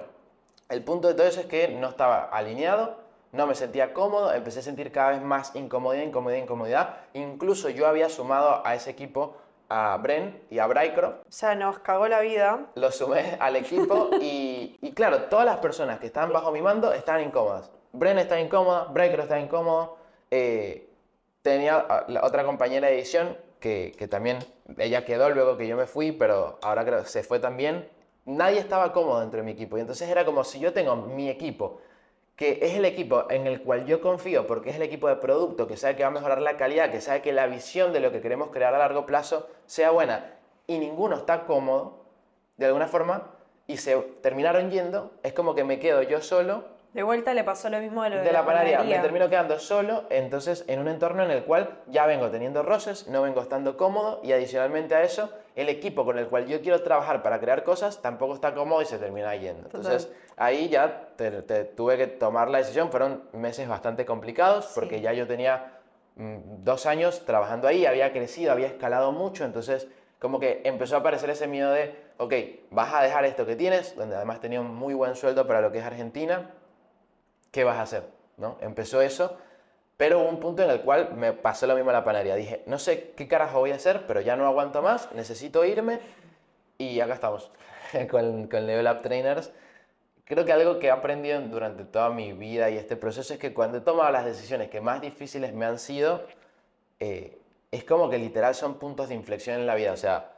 el punto de todo eso es que no estaba alineado, no me sentía cómodo, empecé a sentir cada vez más incomodidad, incomodidad, incomodidad. Incluso yo había sumado a ese equipo a Bren y a Braicro, O sea, nos cagó la vida. lo sumé al equipo y claro, todas las personas que estaban bajo mi mando estaban incómodas. Bren está incómoda, Braicro está incómodo. Tenía la otra compañera de edición que también, ella quedó luego que yo me fui, pero ahora creo que se fue también. Nadie estaba cómodo dentro de mi equipo y entonces era como si yo tengo mi equipo, que es el equipo en el cual yo confío porque es el equipo de producto que sabe que va a mejorar la calidad, que sabe que la visión de lo que queremos crear a largo plazo sea buena y ninguno está cómodo de alguna forma y se terminaron yendo, es como que me quedo yo solo De vuelta le pasó lo mismo de lo de de la la panadería, me panadería. termino quedando solo, entonces en un entorno en el cual ya vengo teniendo roces, no vengo estando cómodo y adicionalmente a eso, el equipo con el cual yo quiero trabajar para crear cosas tampoco está cómodo y se termina yendo. Entonces Total. ahí ya tuve que tomar la decisión, fueron meses bastante complicados porque Sí. ya yo tenía 2 años trabajando ahí, había crecido, había escalado mucho, entonces como que empezó a aparecer ese miedo de, ok, vas a dejar esto que tienes, donde además tenía un muy buen sueldo para lo que es Argentina, ¿qué vas a hacer? ¿No? Empezó eso, pero hubo un punto en el cual me pasó lo mismo en la panadería. Dije, no sé qué carajo voy a hacer, pero ya no aguanto más, necesito irme y acá estamos con Level Up Trainers. Creo que algo que he aprendido durante toda mi vida y este proceso es que cuando he tomado las decisiones que más difíciles me han sido, es como que literal son puntos de inflexión en la vida. O sea,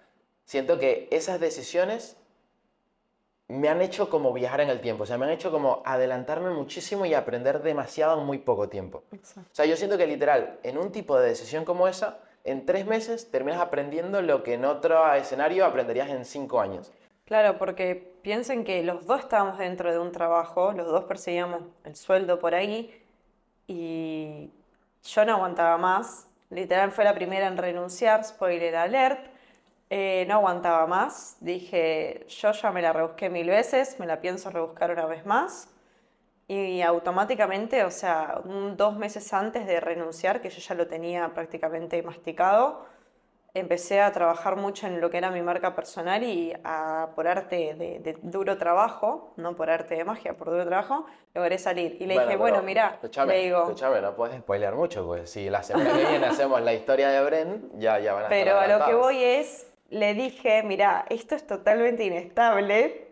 siento que esas decisiones me han hecho como viajar en el tiempo, o sea, me han hecho como adelantarme muchísimo y aprender demasiado en muy poco tiempo. Exacto. O sea, yo siento que literal, en un tipo de decisión como esa, en 3 meses terminas aprendiendo lo que en otro escenario aprenderías en 5 años. Claro, porque piensen que los dos estábamos dentro de un trabajo, los dos perseguíamos el sueldo por ahí y yo no aguantaba más. Literal fue la primera en renunciar, spoiler alert. No aguantaba más. Dije, yo ya me la rebusqué 1000 veces, me la pienso rebuscar una vez más. Y automáticamente, o sea, 2 meses antes de renunciar, que yo ya lo tenía prácticamente masticado, empecé a trabajar mucho en lo que era mi marca personal y por arte de duro trabajo, no por arte de magia, por duro trabajo, logré salir. Y le Bueno, dije, bueno, pero mirá, le digo, escúchame, no puedes spoilear mucho, pues si la semana que viene hacemos la historia de Bren, ya van a estar pero a lo que adelantados. voy es, le dije, mirá, esto es totalmente inestable,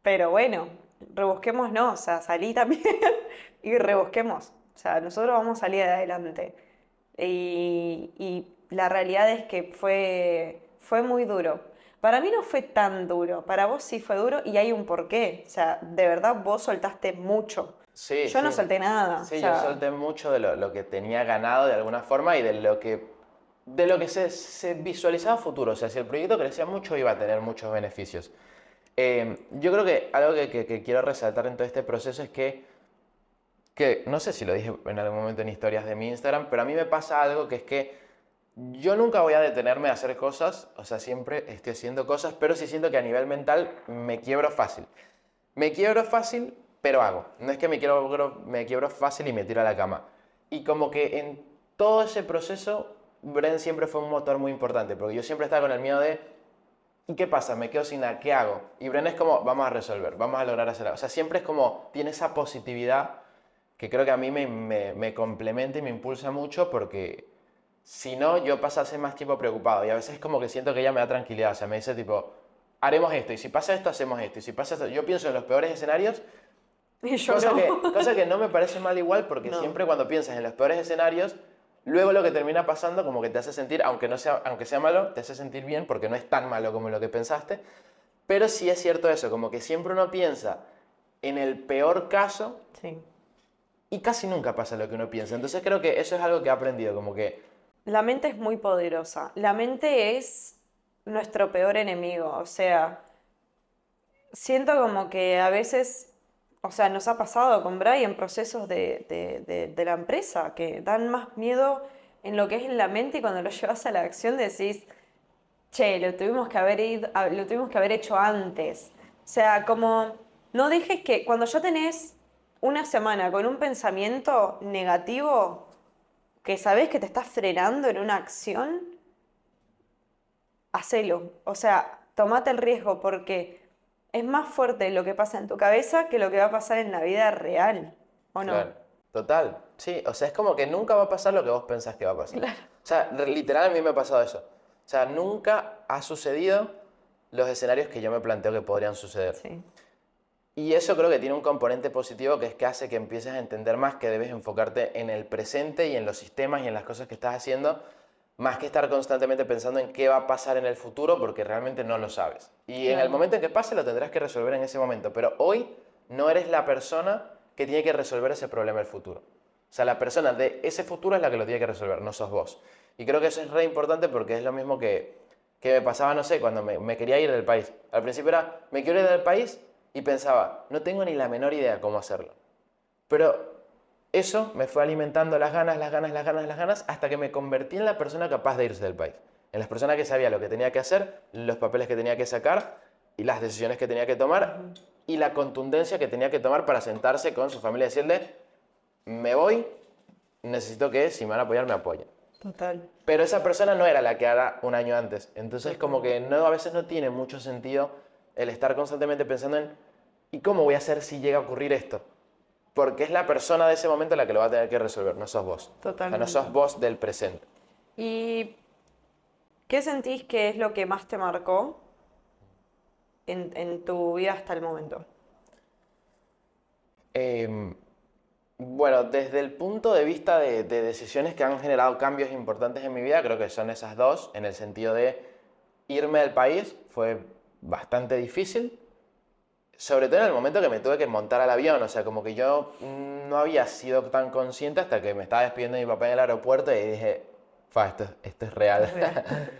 pero bueno, rebusquemos, no, o sea, salí también y rebusquemos. O sea, nosotros vamos a salir adelante. Y la realidad es que fue muy duro. Para mí no fue tan duro, para vos sí fue duro y hay un porqué. O sea, de verdad vos soltaste mucho. Sí, Yo no sí. solté nada. O Sí, yo sea, solté mucho de lo que tenía ganado de alguna forma y de lo que se visualizaba a futuro. O sea, si el proyecto crecía mucho, iba a tener muchos beneficios. Yo creo que algo que quiero resaltar en todo este proceso es que no sé si lo dije en algún momento en historias de mi Instagram, pero a mí me pasa algo que es que yo nunca voy a detenerme a hacer cosas, o sea, siempre estoy haciendo cosas, pero sí siento que a nivel mental me quiebro fácil. Me quiebro fácil, pero hago. No es que me quiebro fácil y me tiro a la cama. Y como que en todo ese proceso, Bren siempre fue un motor muy importante, porque yo siempre estaba con el miedo de, ¿y qué pasa? Me quedo sin nada, ¿qué hago? Y Bren es como, vamos a resolver, vamos a lograr hacer algo. O sea, siempre es como, tiene esa positividad que creo que a mí me complementa y me impulsa mucho, porque si no, yo pasase más tiempo preocupado. Y a veces es como que siento que ella me da tranquilidad. O sea, me dice tipo, haremos esto. Y si pasa esto, hacemos esto. Y si pasa esto, yo pienso en los peores escenarios. Y yo no. Cosa que no me parece mal igual, porque No. siempre cuando piensas en los peores escenarios, luego lo que termina pasando como que te hace sentir, aunque sea malo, te hace sentir bien porque no es tan malo como lo que pensaste. Pero sí es cierto eso, como que siempre uno piensa en el peor caso Sí. y casi nunca pasa lo que uno piensa. Entonces creo que eso es algo que he aprendido, como que La mente es muy poderosa. La mente es nuestro peor enemigo. O sea, siento como que a veces, o sea, nos ha pasado con Brian procesos de la empresa que dan más miedo en lo que es en la mente y cuando lo llevas a la acción decís, che, lo tuvimos que haber hecho antes. O sea, como no dejes que cuando ya tenés una semana con un pensamiento negativo que sabés que te estás frenando en una acción, hacelo. O sea, tomate el riesgo porque es más fuerte lo que pasa en tu cabeza que lo que va a pasar en la vida real, ¿o no? claro, total, sí, o sea, es como que nunca va a pasar lo que vos pensás que va a pasar. Claro. O sea, literal a mí me ha pasado eso. O sea, nunca ha sucedido los escenarios que yo me planteo que podrían suceder. Sí. Y eso creo que tiene un componente positivo, que es que hace que empieces a entender más que debes enfocarte en el presente y en los sistemas y en las cosas que estás haciendo, más que estar constantemente pensando en qué va a pasar en el futuro, porque realmente no lo sabes. Y en el Claro. momento en que pase lo tendrás que resolver en ese momento, pero hoy no eres la persona que tiene que resolver ese problema del futuro. O sea, la persona de ese futuro es la que lo tiene que resolver, no sos vos. Y creo que eso es re importante, porque es lo mismo que me pasaba, no sé, cuando me quería ir del país. Al principio era, me quiero ir del país, y pensaba, no tengo ni la menor idea cómo hacerlo. Pero eso me fue alimentando las ganas, las ganas, las ganas, las ganas, hasta que me convertí en la persona capaz de irse del país. En la persona que sabía lo que tenía que hacer, los papeles que tenía que sacar y las decisiones que tenía que tomar y la contundencia que tenía que tomar para sentarse con su familia y decirle, me voy, necesito que si me van a apoyar, me apoyen. Total. Pero esa persona no era la que era un año antes. Entonces Total. como que no, a veces no tiene mucho sentido el estar constantemente pensando en ¿y cómo voy a hacer si llega a ocurrir esto? Porque es la persona de ese momento la que lo va a tener que resolver, no sos vos. O sea, no Totalmente. sos vos del presente. ¿Y qué sentís que es lo que más te marcó en tu vida hasta el momento? Eh, bueno, desde el punto de vista de decisiones que han generado cambios importantes en mi vida, creo que son esas dos, en el sentido de irme del país fue bastante difícil, sobre todo en el momento que me tuve que montar al avión, o sea, como que yo no había sido tan consciente hasta que me estaba despidiendo de mi papá en el aeropuerto y dije, fa, esto es real. Es real.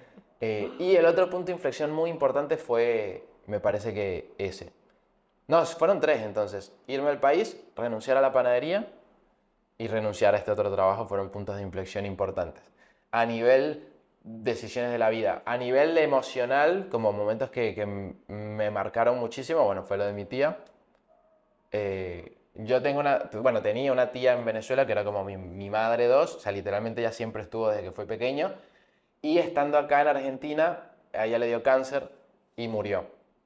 Y el otro punto de inflexión muy importante fue, me parece que ese. No, fueron tres entonces. Irme al país, renunciar a la panadería y renunciar a este otro trabajo fueron puntos de inflexión importantes. A nivel decisiones de la vida, a nivel emocional, como momentos que me marcaron muchísimo, bueno, fue lo de mi tía. Yo tenía una tía en Venezuela que era como mi madre dos, o sea, literalmente ella siempre estuvo desde que fue pequeño. Y estando acá en Argentina, a ella le dio cáncer y murió.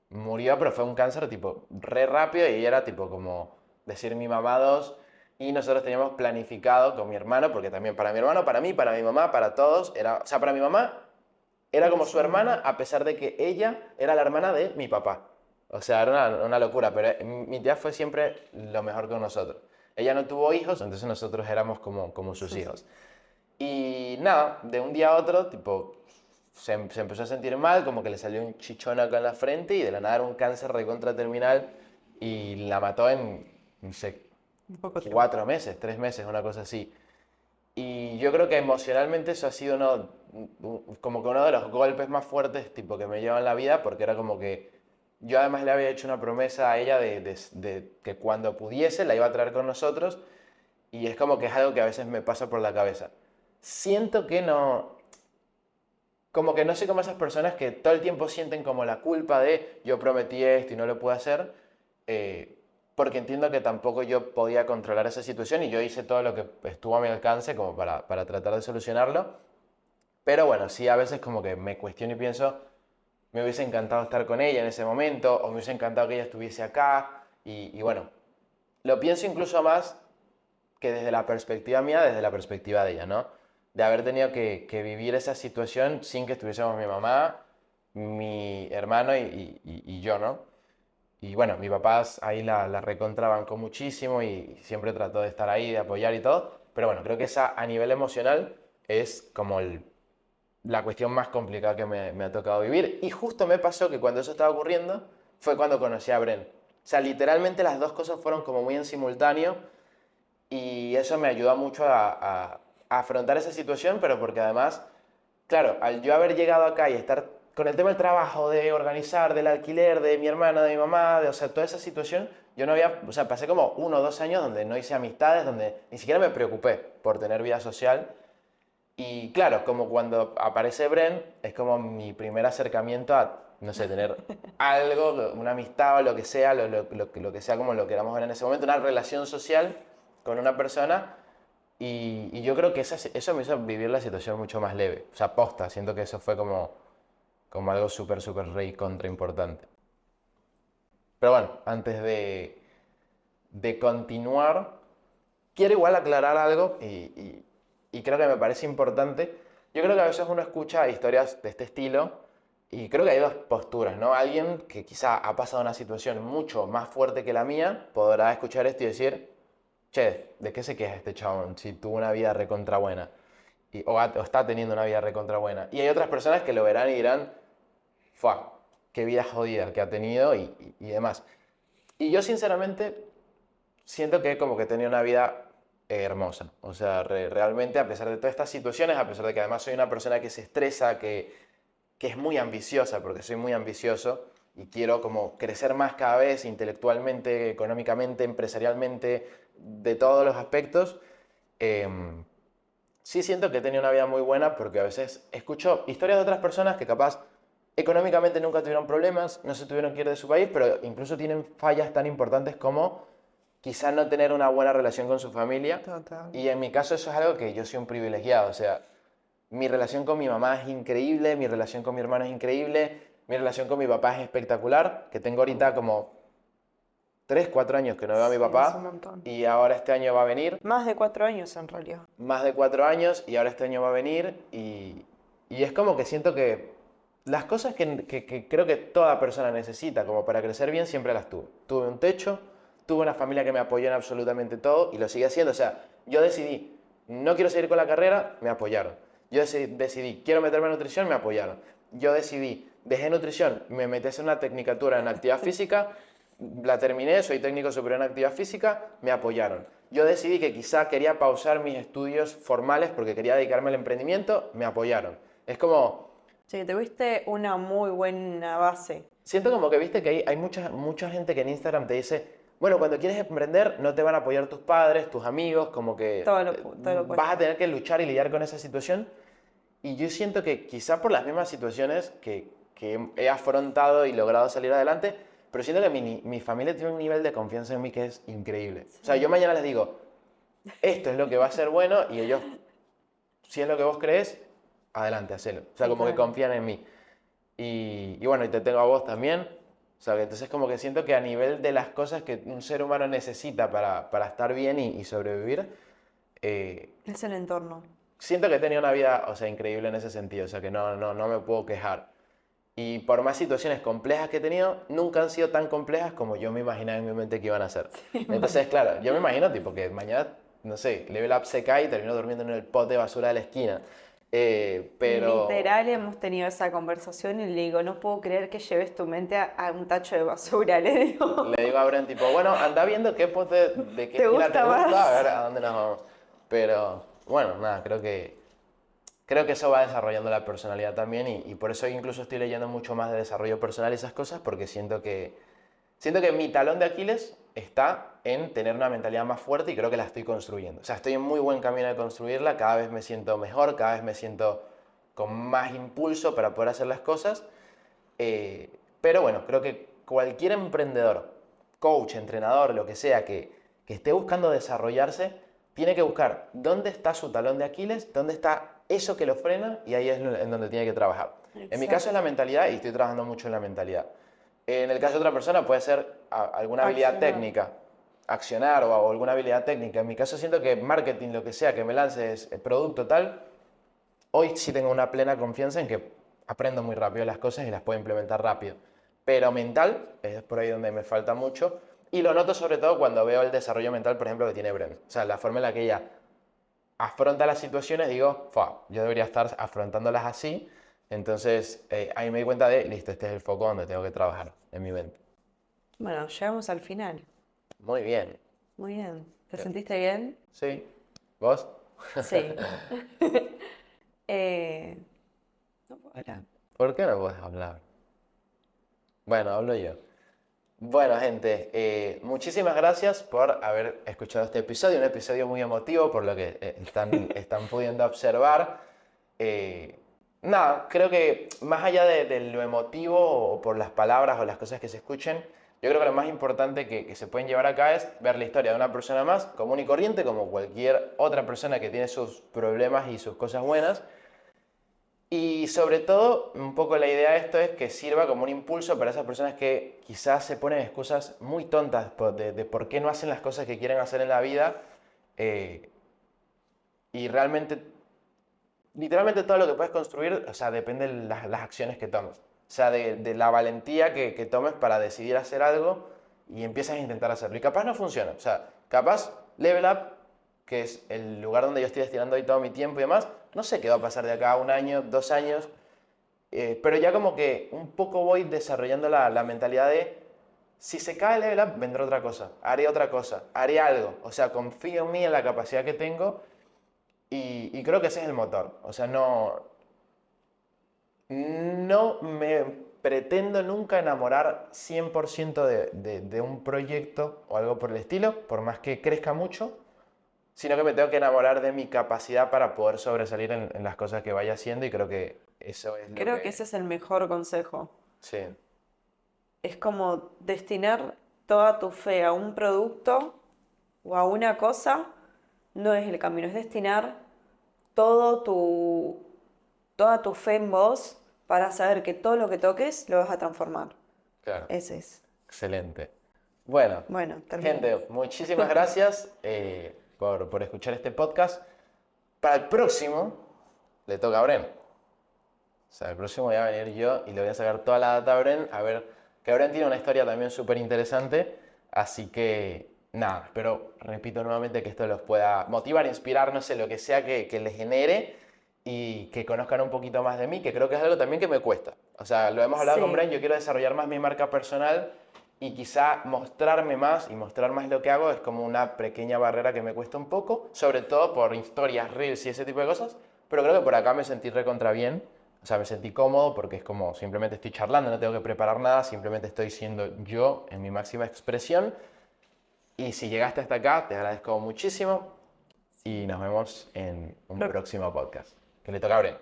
Murió, pero fue un cáncer tipo re rápido y ella era tipo como decir mi mamá dos. Y nosotros teníamos planificado con mi hermano, porque también para mi hermano, para mí, para mi mamá, para todos, era, o sea, para mi mamá era como su hermana, a pesar de que ella era la hermana de mi papá. O sea, era una locura, pero mi tía fue siempre lo mejor con nosotros. Ella no tuvo hijos, entonces nosotros éramos como sus Sí, sí. hijos. Y nada, de un día a otro, tipo, se empezó a sentir mal, como que le salió un chichón acá en la frente y de la nada era un cáncer recontra terminal y la mató en, no sé, Un poco tiempo. 4 meses, 3 meses, una cosa así. Y yo creo que emocionalmente eso ha sido como que uno de los golpes más fuertes tipo, que me llevan en la vida, porque era como que yo además le había hecho una promesa a ella de que cuando pudiese la iba a traer con nosotros y es como que es algo que a veces me pasa por la cabeza. Siento que no, como que no sé cómo esas personas que todo el tiempo sienten como la culpa de yo prometí esto y no lo puedo hacer, eh, porque entiendo que tampoco yo podía controlar esa situación y yo hice todo lo que estuvo a mi alcance como para tratar de solucionarlo. Pero bueno, sí, a veces como que me cuestiono y pienso, me hubiese encantado estar con ella en ese momento, o me hubiese encantado que ella estuviese acá, y bueno, lo pienso incluso más que desde la perspectiva mía, desde la perspectiva de ella, ¿no? De haber tenido que vivir esa situación sin que estuviésemos mi mamá, mi hermano y yo, ¿no? Y bueno, mi papá ahí la recontrabancó muchísimo y siempre trató de estar ahí, de apoyar y todo. Pero bueno, creo que esa a nivel emocional es como la cuestión más complicada que me ha tocado vivir. Y justo me pasó que cuando eso estaba ocurriendo fue cuando conocí a Bren. O sea, literalmente las dos cosas fueron como muy en simultáneo y eso me ayudó mucho a afrontar esa situación, pero porque además, claro, al yo haber llegado acá y estar con el tema del trabajo, de organizar, del alquiler, de mi hermana, de mi mamá, o sea, toda esa situación, yo no había, o sea, pasé como 1 o 2 años donde no hice amistades, donde ni siquiera me preocupé por tener vida social. Y claro, como cuando aparece Bren, es como mi primer acercamiento a, no sé, tener algo, una amistad o lo que sea, lo que sea como lo queramos ver en ese momento, una relación social con una persona. Y yo creo que eso me hizo vivir la situación mucho más leve. O sea, posta, siento que eso fue como algo súper, súper rey contra importante. Pero bueno, antes de continuar, quiero igual aclarar algo y creo que me parece importante. Yo creo que a veces uno escucha historias de este estilo y creo que hay dos posturas, ¿no? Alguien que quizá ha pasado una situación mucho más fuerte que la mía podrá escuchar esto y decir, che, ¿de qué se queja este chabón si tuvo una vida recontra buena? O está teniendo una vida recontra buena. Y hay otras personas que lo verán y dirán, fuck, qué vida jodida que ha tenido y demás. Y yo sinceramente siento que como que tenía una vida hermosa. O sea, realmente a pesar de todas estas situaciones, a pesar de que además soy una persona que se estresa, que es muy ambiciosa, porque soy muy ambicioso y quiero como crecer más cada vez intelectualmente, económicamente, empresarialmente, de todos los aspectos, em, sí siento que he tenido una vida muy buena porque a veces escucho historias de otras personas que capaz económicamente nunca tuvieron problemas, no se tuvieron que ir de su país, pero incluso tienen fallas tan importantes como quizás no tener una buena relación con su familia. Total. Y en mi caso eso es algo que yo soy un privilegiado. O sea, mi relación con mi mamá es increíble, mi relación con mi hermano es increíble, mi relación con mi papá es espectacular, que tengo ahorita como 3 4 años que no veo a mi Sí, es un papá montón. y ahora este año va a venir, Más de 4 años en realidad. más de 4 años y ahora este año va a venir y es como que siento que las cosas que creo que toda persona necesita como para crecer bien siempre las tuve. Tuve un techo, tuve una familia que me apoyó en absolutamente todo y lo sigue haciendo. O sea, yo decidí, no quiero seguir con la carrera, me apoyaron. Yo decidí, quiero meterme en nutrición, me apoyaron. Yo decidí, dejé nutrición, me metí a hacer una tecnicatura en actividad física, la terminé, soy técnico superior en actividad física, me apoyaron. Yo decidí que quizá quería pausar mis estudios formales porque quería dedicarme al emprendimiento, me apoyaron. Es como, Sí, tuviste una muy buena base. siento como que viste que hay mucha gente que en Instagram te dice, bueno, cuando quieres emprender no te van a apoyar tus padres, tus amigos, como que Todo lo vas a opuesto. tener que luchar y lidiar con esa situación. Y yo siento que quizá por las mismas situaciones que he afrontado y logrado salir adelante, pero siento que mi familia tiene un nivel de confianza en mí que es increíble. O sea, yo mañana les digo, esto es lo que va a ser bueno y ellos, si es lo que vos crees, adelante, hacelo. O sea, Sí, como que claro. confían en mí. Y bueno, y te tengo a vos también. O sea, que entonces como que siento que a nivel de las cosas que un ser humano necesita para estar bien y sobrevivir, eh, Es el entorno. siento que he tenido una vida, o sea, increíble en ese sentido. O sea, que no me puedo quejar. Y por más situaciones complejas que he tenido, nunca han sido tan complejas como yo me imaginaba en mi mente que iban a ser. Entonces, claro, yo me imagino tipo que mañana, no sé, Level Up se cae y termino durmiendo en el pote de basura de la esquina. Pero Literal hemos tenido esa conversación y le digo, no puedo creer que lleves tu mente a un tacho de basura, le digo. le digo a Bren, tipo, bueno, anda viendo qué pote, de qué ¿Te esquina te gusta gusta, a más? ver a dónde nos vamos. Pero bueno, nada, creo que eso va desarrollando la personalidad también y por eso incluso estoy leyendo mucho más de desarrollo personal y esas cosas porque siento que mi talón de Aquiles está en tener una mentalidad más fuerte y creo que la estoy construyendo. O sea, estoy en muy buen camino de construirla, cada vez me siento mejor, cada vez me siento con más impulso para poder hacer las cosas. Pero bueno, creo que cualquier emprendedor coach, entrenador, lo que sea, que esté buscando desarrollarse, tiene que buscar dónde está su talón de Aquiles, dónde está eso que lo frena y ahí es en donde tiene que trabajar. En mi caso es la mentalidad y estoy trabajando mucho en la mentalidad. En el caso de otra persona puede ser alguna habilidad técnica, accionar o alguna habilidad técnica. En mi caso siento que marketing, lo que sea que me lance es el producto tal, hoy sí tengo una plena confianza en que aprendo muy rápido las cosas y las puedo implementar rápido. Pero mental es por ahí donde me falta mucho y lo noto sobre todo cuando veo el desarrollo mental, por ejemplo, que tiene Bren. O sea, la forma en la que ella afronta las situaciones, digo, yo debería estar afrontándolas así. Entonces, ahí me di cuenta de, listo, este es el foco donde tengo que trabajar en mi mente. Bueno, llegamos al final. Muy bien. Muy bien. ¿Te sentiste bien? Sí. ¿Vos? Sí. No puedo hablar. ¿Por qué no puedes hablar? Bueno, hablo yo. Bueno, gente, muchísimas gracias por haber escuchado este episodio, un episodio muy emotivo por lo que están pudiendo observar. Nada, creo que más allá de lo emotivo o por las palabras o las cosas que se escuchen, yo creo que lo más importante que se pueden llevar acá es ver la historia de una persona más común y corriente, como cualquier otra persona que tiene sus problemas y sus cosas buenas. Y sobre todo, un poco la idea de esto es que sirva como un impulso para esas personas que quizás se ponen excusas muy tontas de por qué no hacen las cosas que quieren hacer en la vida. Y realmente, literalmente todo lo que puedes construir, o sea, depende de las acciones que tomes. O sea, de la valentía que tomes para decidir hacer algo y empiezas a intentar hacerlo. Y capaz no funciona. O sea, capaz Level Up, que es el lugar donde yo estoy destinando hoy todo mi tiempo y demás, no sé qué va a pasar de acá a 1 año, 2 años, pero ya como que un poco voy desarrollando la mentalidad de, si se cae el Level Up, vendrá otra cosa, haré algo. O sea, confío en mí, en la capacidad que tengo y creo que ese es el motor. O sea, no me pretendo nunca enamorar 100% de un proyecto o algo por el estilo, por más que crezca mucho, sino que me tengo que enamorar de mi capacidad para poder sobresalir en las cosas que vaya haciendo y creo que eso es lo Creo que ese es el mejor consejo. Sí, Es como destinar toda tu fe a un producto o a una cosa, no es el camino, es destinar todo toda tu fe en vos para saber que todo lo que toques lo vas a transformar. claro. Ese es. Excelente. Bueno, Bueno, termino. gente, muchísimas gracias por escuchar este podcast. Para el próximo, le toca a Bren. O sea, el próximo voy a venir yo y le voy a sacar toda la data a Bren. A ver, que Bren tiene una historia también súper interesante. Así que, nada, espero, repito nuevamente, que esto los pueda motivar, inspirar, no sé, lo que sea que les genere y que conozcan un poquito más de mí, que creo que es algo también que me cuesta. O sea, lo hemos hablado con Bren, yo quiero desarrollar más mi marca personal y quizá mostrarme más y mostrar más lo que hago es como una pequeña barrera que me cuesta un poco, sobre todo por historias, reels y ese tipo de cosas, pero creo que por acá me sentí recontra bien, o sea, me sentí cómodo porque es como simplemente estoy charlando, no tengo que preparar nada, simplemente estoy siendo yo en mi máxima expresión. Y si llegaste hasta acá, te agradezco muchísimo y nos vemos en un próximo podcast, que le toca a Bren.